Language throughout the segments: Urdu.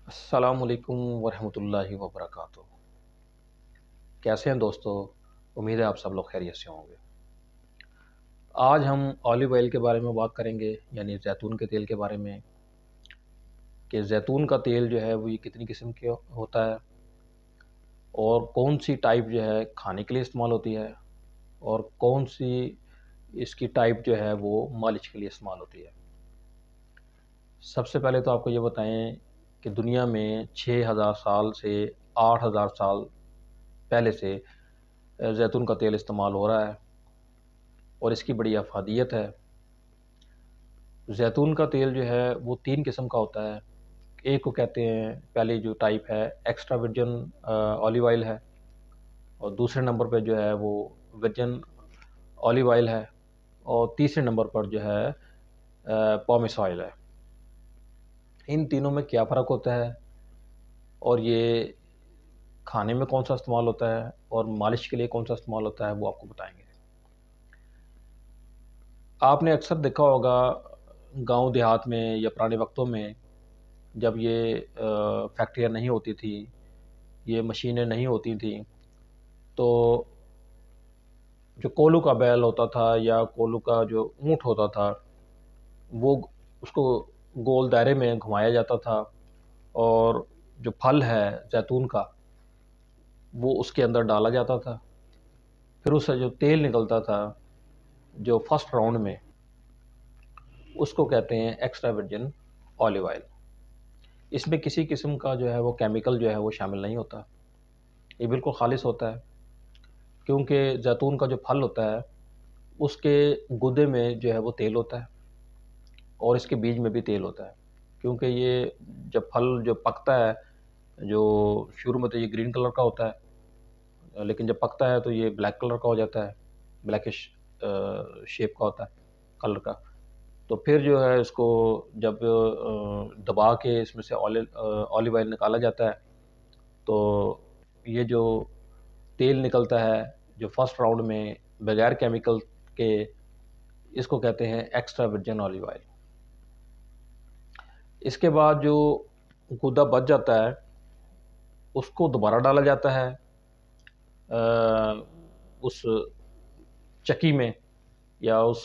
السلام علیکم ورحمۃ اللہ وبرکاتہ۔ کیسے ہیں دوستو؟ امید ہے آپ سب لوگ خیریت سے ہوں گے۔ آج ہم آلیو آئل کے بارے میں بات کریں گے، یعنی زیتون کے تیل کے بارے میں، کہ زیتون کا تیل جو ہے وہ یہ کتنی قسم کے ہوتا ہے اور کون سی ٹائپ جو ہے کھانے کے لیے استعمال ہوتی ہے اور کون سی اس کی ٹائپ جو ہے وہ مالش کے لیے استعمال ہوتی ہے۔ سب سے پہلے تو آپ کو یہ بتائیں کہ دنیا میں 6000 سال سے 8000 سال پہلے سے زیتون کا تیل استعمال ہو رہا ہے اور اس کی بڑی افادیت ہے۔ زیتون کا تیل جو ہے وہ 3 قسم کا ہوتا ہے۔ ایک کو کہتے ہیں، پہلی جو ٹائپ ہے ایکسٹرا ورجن آلیو آئل ہے، اور دوسرے نمبر پہ جو ہے وہ ورجن آلیو آئل ہے، اور تیسرے نمبر پر جو ہے پومس آئل ہے۔ ان تینوں میں کیا فرق ہوتا ہے اور یہ کھانے میں کون سا استعمال ہوتا ہے اور مالش کے لیے کون سا استعمال ہوتا ہے، وہ آپ کو بتائیں گے۔ آپ نے اکثر دیکھا ہوگا گاؤں دیہات میں یا پرانے وقتوں میں، جب یہ فیکٹریاں نہیں ہوتی تھی، یہ مشینیں نہیں ہوتی تھیں، تو جو کولو کا بیل ہوتا تھا یا کولو کا جو اونٹ ہوتا تھا، وہ اس کو گول دائرے میں گھمایا جاتا تھا، اور جو پھل ہے زیتون کا وہ اس کے اندر ڈالا جاتا تھا۔ پھر اس سے جو تیل نکلتا تھا جو فرسٹ راؤنڈ میں، اس کو کہتے ہیں ایکسٹرا ورجن آلیو آئل۔ اس میں کسی قسم کا جو ہے وہ کیمیکل جو ہے وہ شامل نہیں ہوتا، یہ بالکل خالص ہوتا ہے، کیونکہ زیتون کا جو پھل ہوتا ہے اس کے گودے میں جو ہے وہ تیل ہوتا ہے اور اس کے بیج میں بھی تیل ہوتا ہے، کیونکہ یہ جب پھل جو پکتا ہے، جو شروع میں تو یہ گرین کلر کا ہوتا ہے، لیکن جب پکتا ہے تو یہ بلیک کلر کا ہو جاتا ہے، بلیکش شیپ کا ہوتا ہے کلر کا۔ تو پھر جو ہے اس کو جب دبا کے اس میں سے آلیو آئل نکالا جاتا ہے، تو یہ جو تیل نکلتا ہے جو فرسٹ راؤنڈ میں بغیر کیمیکل کے، اس کو کہتے ہیں ایکسٹرا ورجن آلیو آئل۔ اس کے بعد جو گودا بچ جاتا ہے اس کو دوبارہ ڈالا جاتا ہے اس چکی میں، یا اس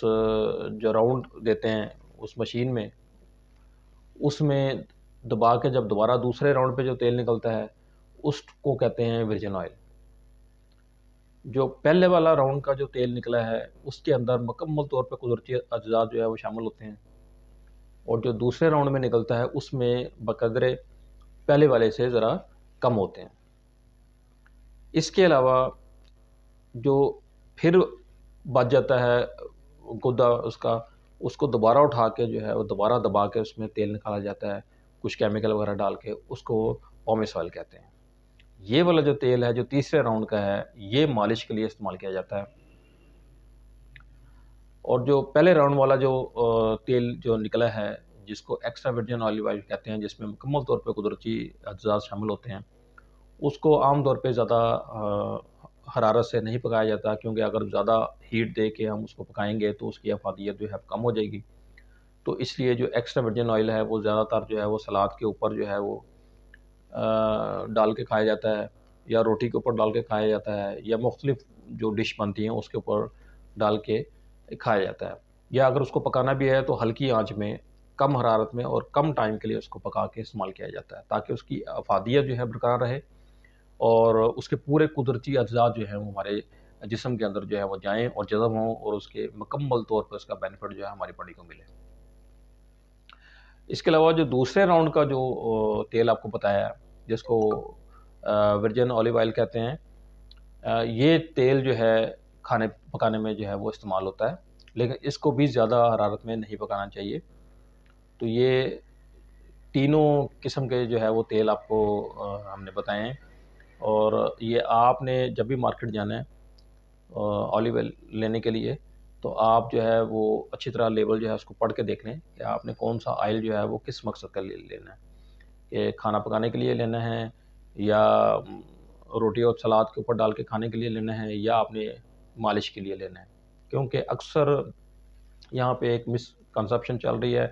جو راؤنڈ دیتے ہیں اس مشین میں، اس میں دبا کے جب دوبارہ دوسرے راؤنڈ پہ جو تیل نکلتا ہے اس کو کہتے ہیں ورجن آئل۔ جو پہلے والا راؤنڈ کا جو تیل نکلا ہے اس کے اندر مکمل طور پہ قدرتی اجزاء جو ہے وہ شامل ہوتے ہیں، اور جو دوسرے راؤنڈ میں نکلتا ہے اس میں بقدر پہلے والے سے ذرا کم ہوتے ہیں۔ اس کے علاوہ جو پھر بچ جاتا ہے گودا اس کو دوبارہ اٹھا کے جو ہے وہ دوبارہ دبا کے اس میں تیل نکالا جاتا ہے، کچھ کیمیکل وغیرہ ڈال کے، اس کو پومس آئل کہتے ہیں۔ یہ والا جو تیل ہے جو تیسرے راؤنڈ کا ہے، یہ مالش کے لیے استعمال کیا جاتا ہے۔ اور جو پہلے راؤنڈ والا جو تیل جو نکلا ہے جس کو ایکسٹرا ورجن آلیو آئل کہتے ہیں، جس میں مکمل طور پہ قدرتی اجزاء شامل ہوتے ہیں، اس کو عام طور پہ زیادہ حرارت سے نہیں پکایا جاتا، کیونکہ اگر زیادہ ہیٹ دے کے ہم اس کو پکائیں گے تو اس کی افادیت جو ہے کم ہو جائے گی۔ تو اس لیے جو ایکسٹرا ورجن آئل ہے وہ زیادہ تر جو ہے وہ سلاد کے اوپر جو ہے وہ ڈال کے کھایا جاتا ہے، یا روٹی کے اوپر ڈال کے کھایا جاتا ہے، یا مختلف جو ڈش بنتی ہیں اس کے اوپر ڈال کے کھایا جاتا ہے، یا اگر اس کو پکانا بھی ہے تو ہلکی آنچ میں کم حرارت میں اور کم ٹائم کے لیے اس کو پکا کے استعمال کیا جاتا ہے، تاکہ اس کی افادیت جو ہے برقرار رہے اور اس کے پورے قدرتی اجزاء جو ہیں وہ ہمارے جسم کے اندر جو ہے وہ جائیں اور جذب ہوں، اور اس کے مکمل طور پر اس کا بینیفٹ جو ہے ہماری باڈی کو ملے۔ اس کے علاوہ جو دوسرے راؤنڈ کا جو تیل آپ کو بتایا جس کو ورجن آلیو آئل کہتے ہیں، یہ تیل جو ہے کھانے پکانے میں جو ہے وہ استعمال ہوتا ہے، لیکن اس کو بھی زیادہ حرارت میں نہیں پکانا چاہیے۔ تو یہ تینوں قسم کے جو ہے وہ تیل آپ کو ہم نے بتائے ہیں، اور یہ آپ نے جب بھی مارکیٹ جانا ہے آلیو آئل لینے کے لیے، تو آپ جو ہے وہ اچھی طرح لیبل جو ہے اس کو پڑھ کے دیکھ لیں کہ آپ نے کون سا آئل جو ہے وہ کس مقصد کا لینا ہے، کہ کھانا پکانے کے لیے لینا ہے، یا روٹی اور سلاد کے اوپر ڈال کے کھانے کے لیے لینا ہے، یا آپ نے مالش کے لیے لینا ہے۔ کیونکہ اکثر یہاں پہ ایک مس کنسیپشن چل رہی ہے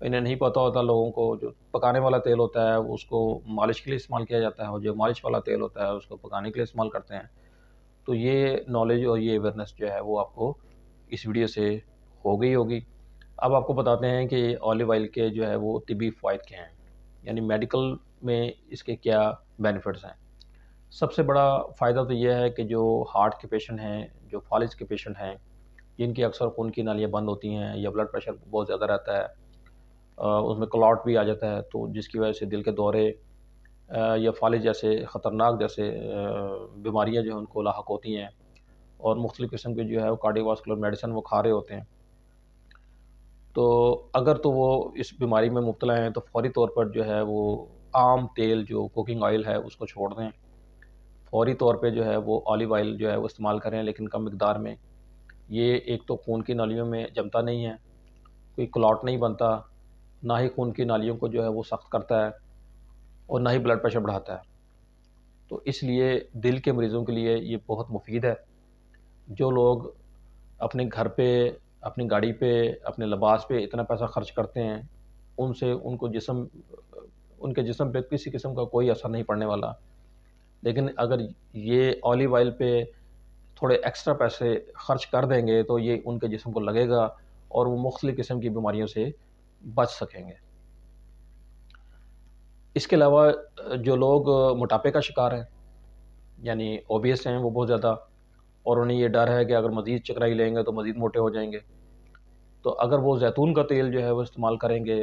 انہیں نہیں پتہ ہوتا لوگوں کو، جو پکانے والا تیل ہوتا ہے اس کو مالش کے لیے استعمال کیا جاتا ہے، اور جو مالش والا تیل ہوتا ہے اس کو پکانے کے لیے استعمال کرتے ہیں۔ تو یہ نالج اور یہ اویئرنیس جو ہے وہ آپ کو اس ویڈیو سے ہو گئی ہوگی۔ اب آپ کو بتاتے ہیں کہ اولیو آئل کے جو ہے وہ طبی فوائد کیا ہیں، یعنی میڈیکل میں اس کے کیا بینیفٹس ہیں۔ سب سے بڑا فائدہ تو یہ ہے کہ جو ہارٹ کے پیشنٹ ہیں، جو فالج کے پیشنٹ ہیں، جن کی اکثر خون کی نالیاں بند ہوتی ہیں یا بلڈ پریشر بہت زیادہ رہتا ہے، اس میں کلاٹ بھی آ جاتا ہے، تو جس کی وجہ سے دل کے دورے یا فالج جیسے خطرناک جیسے بیماریاں جو ہیں ان کو لاحق ہوتی ہیں، اور مختلف قسم کے جو ہے وہ کارڈیو واسکولر میڈیسن وہ کھا رہے ہوتے ہیں، تو اگر تو وہ اس بیماری میں مبتلا ہیں تو فوری طور پر جو ہے وہ عام تیل جو کوکنگ آئل ہے اس کو چھوڑ دیں، فوری طور پہ جو ہے وہ اولیو آئل جو ہے وہ استعمال کریں، لیکن کم مقدار میں۔ یہ ایک تو خون کی نالیوں میں جمتا نہیں ہے، کوئی کلاٹ نہیں بنتا، نہ ہی خون کی نالیوں کو جو ہے وہ سخت کرتا ہے، اور نہ ہی بلڈ پریشر بڑھاتا ہے۔ تو اس لیے دل کے مریضوں کے لیے یہ بہت مفید ہے۔ جو لوگ اپنے گھر پہ، اپنی گاڑی پہ، اپنے لباس پہ اتنا پیسہ خرچ کرتے ہیں، ان کے جسم پہ کسی قسم کا کوئی اثر نہیں پڑنے والا، لیکن اگر یہ اولیو آئل پہ تھوڑے ایکسٹرا پیسے خرچ کر دیں گے تو یہ ان کے جسم کو لگے گا اور وہ مختلف قسم کی بیماریوں سے بچ سکیں گے۔ اس کے علاوہ جو لوگ موٹاپے کا شکار ہیں، یعنی اوبیس ہیں وہ بہت زیادہ، اور انہیں یہ ڈر ہے کہ اگر مزید چکرائی لیں گے تو مزید موٹے ہو جائیں گے، تو اگر وہ زیتون کا تیل جو ہے وہ استعمال کریں گے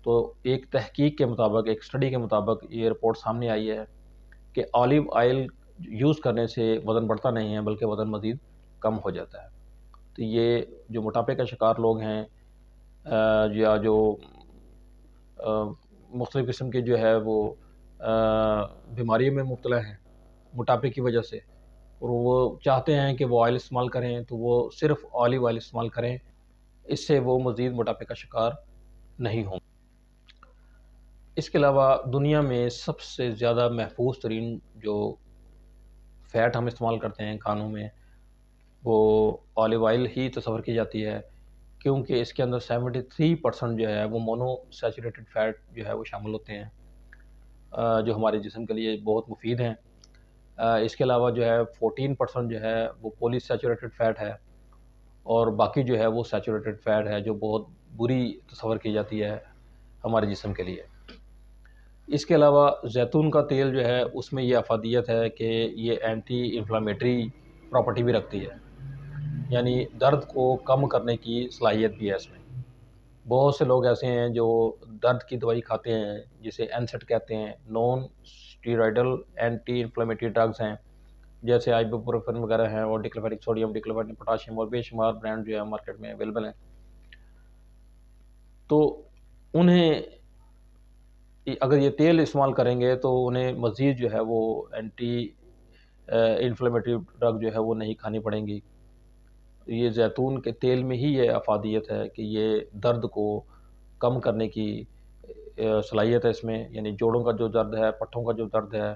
تو ایک تحقیق کے مطابق، ایک اسٹڈی کے مطابق یہ رپورٹ سامنے آئی ہے کہ اولیو آئل یوز کرنے سے وزن بڑھتا نہیں ہے بلکہ وزن مزید کم ہو جاتا ہے۔ تو یہ جو موٹاپے کا شکار لوگ ہیں، یا جو مختلف قسم کے جو ہے وہ بیماریوں میں مبتلا ہیں موٹاپے کی وجہ سے، اور وہ چاہتے ہیں کہ وہ آئل استعمال کریں، تو وہ صرف اولیو آئل استعمال کریں، اس سے وہ مزید موٹاپے کا شکار نہیں ہوں۔ اس کے علاوہ دنیا میں سب سے زیادہ محفوظ ترین جو فیٹ ہم استعمال کرتے ہیں کھانوں میں، وہ اولیو آئل ہی تصور کی جاتی ہے، کیونکہ اس کے اندر 73% جو ہے وہ مونو سیچوریٹڈ فیٹ جو ہے وہ شامل ہوتے ہیں، جو ہمارے جسم کے لیے بہت مفید ہیں۔ اس کے علاوہ جو ہے 14% جو ہے وہ پولی سیچوریٹڈ فیٹ ہے، اور باقی جو ہے وہ سیچوریٹڈ فیٹ ہے جو بہت بری تصور کی جاتی ہے ہمارے جسم کے لیے۔ اس کے علاوہ زیتون کا تیل جو ہے اس میں یہ افادیت ہے کہ یہ اینٹی انفلامیٹری پراپرٹی بھی رکھتی ہے، یعنی درد کو کم کرنے کی صلاحیت بھی ہے اس میں۔ بہت سے لوگ ایسے ہیں جو درد کی دوائی کھاتے ہیں جسے اینسٹ کہتے ہیں، نون اسٹیرائڈل اینٹی انفلامیٹری ڈرگز ہیں، جیسے آئبوپروفین وغیرہ ہیں، اور ڈیکلوفینک سوڈیم، ڈیکلوفینک پوٹاشیم، اور بے شمار برانڈ جو ہے مارکیٹ میں اویلیبل ہیں۔ تو انہیں اگر یہ تیل استعمال کریں گے تو انہیں مزید جو ہے وہ اینٹی انفلیمیٹری ڈرگ جو ہے وہ نہیں کھانی پڑیں گی۔ یہ زیتون کے تیل میں ہی یہ افادیت ہے کہ یہ درد کو کم کرنے کی صلاحیت ہے اس میں، یعنی جوڑوں کا جو درد ہے، پٹھوں کا جو درد ہے،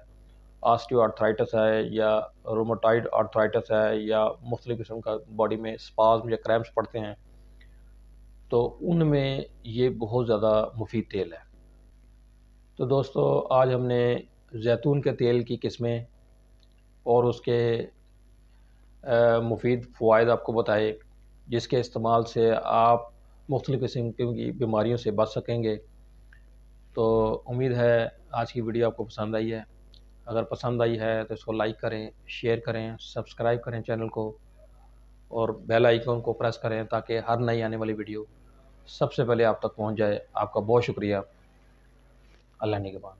آسٹیو آرتھرائٹس ہے یا روماٹائڈ آرتھرائٹس ہے، یا مختلف قسم کا باڈی میں اسپازم یا کریمپس پڑتے ہیں، تو ان میں یہ بہت زیادہ مفید تیل ہے۔ تو دوستو، آج ہم نے زیتون کے تیل کی قسمیں اور اس کے مفید فوائد آپ کو بتائے، جس کے استعمال سے آپ مختلف قسم کی بیماریوں سے بچ سکیں گے۔ تو امید ہے آج کی ویڈیو آپ کو پسند آئی ہے۔ اگر پسند آئی ہے تو اس کو لائک کریں، شیئر کریں، سبسکرائب کریں چینل کو، اور بیل آئیکن کو پریس کریں تاکہ ہر نئی آنے والی ویڈیو سب سے پہلے آپ تک پہنچ جائے۔ آپ کا بہت شکریہ۔ اللہ نگہبان۔